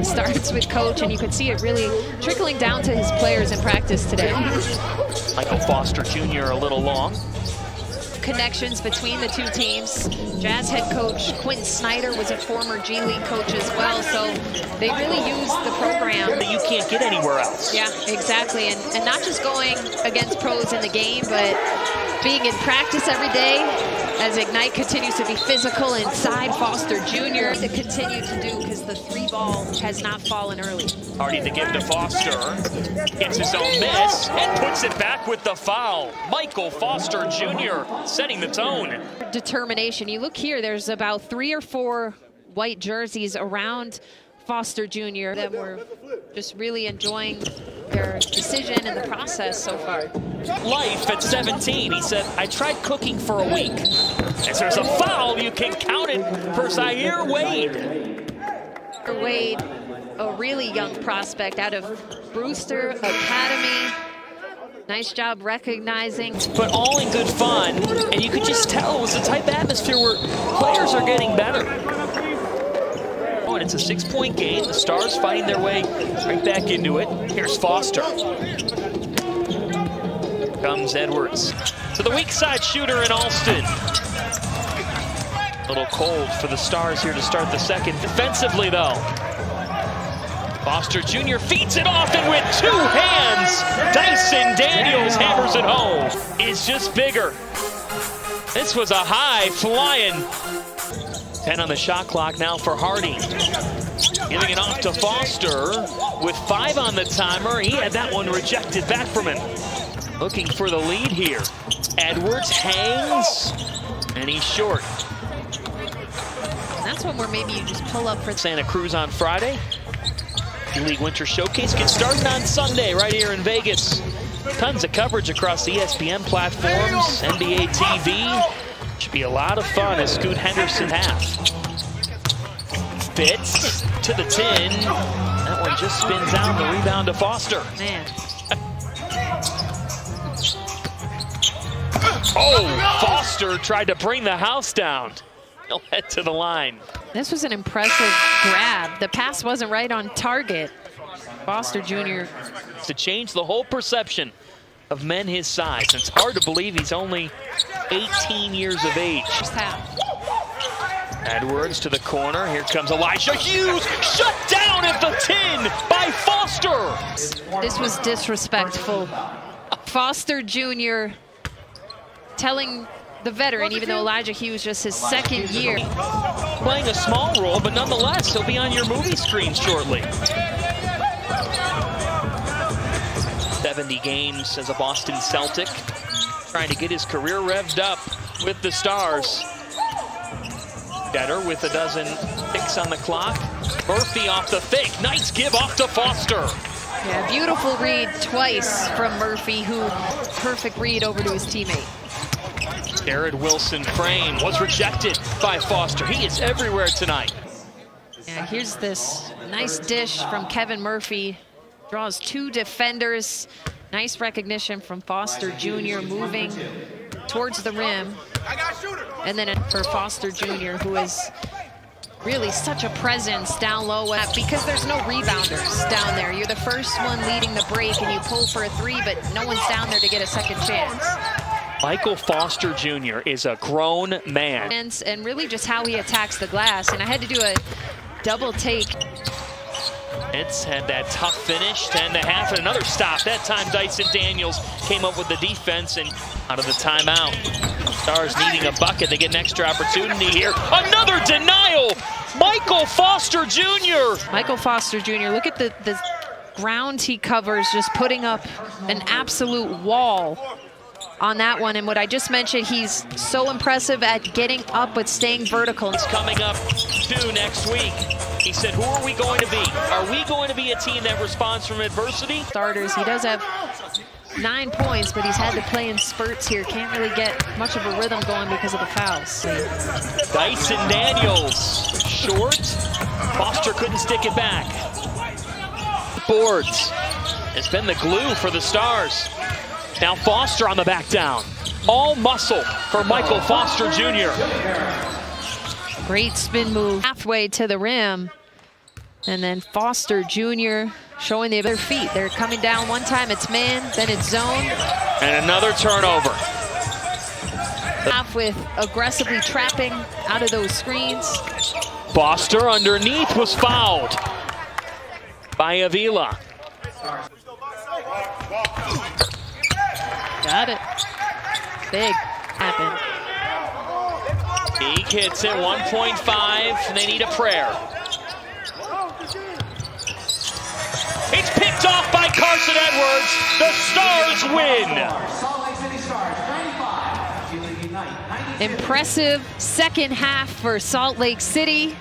starts with coach, and you can see it really trickling down to his players in practice today. Michael Foster Jr. a little long. Connections between the two teams. Jazz head coach Quinn Snyder was a former G League coach as well, so they really use the program that you can't get anywhere else. Yeah, exactly, and not just going against pros in the game, but being in practice every day as Ignite continues to be physical inside. Foster Jr. to continue to do, because the 3-ball has not fallen early. Hardy to give to Foster, gets his own miss and puts it back with the foul. Michael Foster Jr. setting the tone. Determination. You look here, there's about 3 or 4 white jerseys around Foster Jr. that were just really enjoying their decision and the process so far. Life at 17, he said, I tried cooking for a week. As there's a foul, you can count it for Zaire Wade. Wade, a really young prospect out of Brewster Academy. Nice job recognizing. But all in good fun, and you could just tell it was the type of atmosphere where players are getting better. Oh, and it's a 6-point game. The Stars fighting their way right back into it. Here's Foster. Comes Edwards to the weak side shooter in Alston. A little cold for the Stars here to start the second. Defensively, though, Foster Jr. feeds it off, and with 2 hands, Dyson Daniels hammers it home. Is just bigger. This was a high flying. 10 on the shot clock now for Hardy. Giving it off to Foster with 5 on the timer. He had that one rejected back from him. Looking for the lead here. Edwards hangs, and he's short. That's one where maybe you just pull up for Santa Cruz on Friday. League Winter Showcase gets started on Sunday right here in Vegas. Tons of coverage across the ESPN platforms, NBA TV. Should be a lot of fun as Scoot Henderson half. Fitz to the tin. That one just spins out. The rebound to Foster. Man. Oh, Foster tried to bring the house down. He'll head to the line. This was an impressive grab. The pass wasn't right on target. Foster Jr. To change the whole perception of men his size. It's hard to believe he's only 18 years of age. Edwards to the corner. Here comes Elijah Hughes. Shut down at the tin by Foster. This was disrespectful. Foster Jr. telling the veteran, even though Elijah Hughes just his 2nd year. Playing a small role, but nonetheless, he'll be on your movie screen shortly. 70 games as a Boston Celtic, trying to get his career revved up with the Stars. Better with a dozen picks on the clock. Murphy off the fake. Nice give off to Foster. Yeah, beautiful read twice from Murphy, who perfect read over to his teammate. Jared Wilson frame was rejected by Foster. He is everywhere tonight. Yeah, here's this nice dish from Kevin Murphy. Draws 2 defenders. Nice recognition from Foster Jr. moving towards the rim. And then for Foster Jr., who is really such a presence down low, because there's no rebounders down there. You're the first one leading the break and you pull for a 3, but no one's down there to get a second chance. Michael Foster Jr. is a grown man. And really just how he attacks the glass. And I had to do a double take. It's had that tough finish, 10.5, and another stop. That time Dyson Daniels came up with the defense and out of the timeout. Stars needing a bucket. They get an extra opportunity here. Another denial! Michael Foster Jr. Michael Foster Jr., look at the ground he covers, just putting up an absolute wall on that one. And what I just mentioned, he's so impressive at getting up but staying vertical. It's coming up too next week. He said, who are we going to be? Are we going to be a team that responds from adversity? Starters, he does have 9 points, but he's had to play in spurts here. Can't really get much of a rhythm going because of the fouls. Dyson Daniels, short. Foster couldn't stick it back. Boards has been the glue for the Stars. Now Foster on the back down. All muscle for Michael Foster Jr. Great spin move halfway to the rim. And then Foster Jr. showing the other feet. They're coming down one time, it's man, then it's zone. And another turnover. Off with aggressively trapping out of those screens. Foster underneath was fouled by Avila. Got it. Big happen. He hits it 1.5, and they need a prayer. It's picked off by Carson Edwards. The Stars win. Impressive second half for Salt Lake City.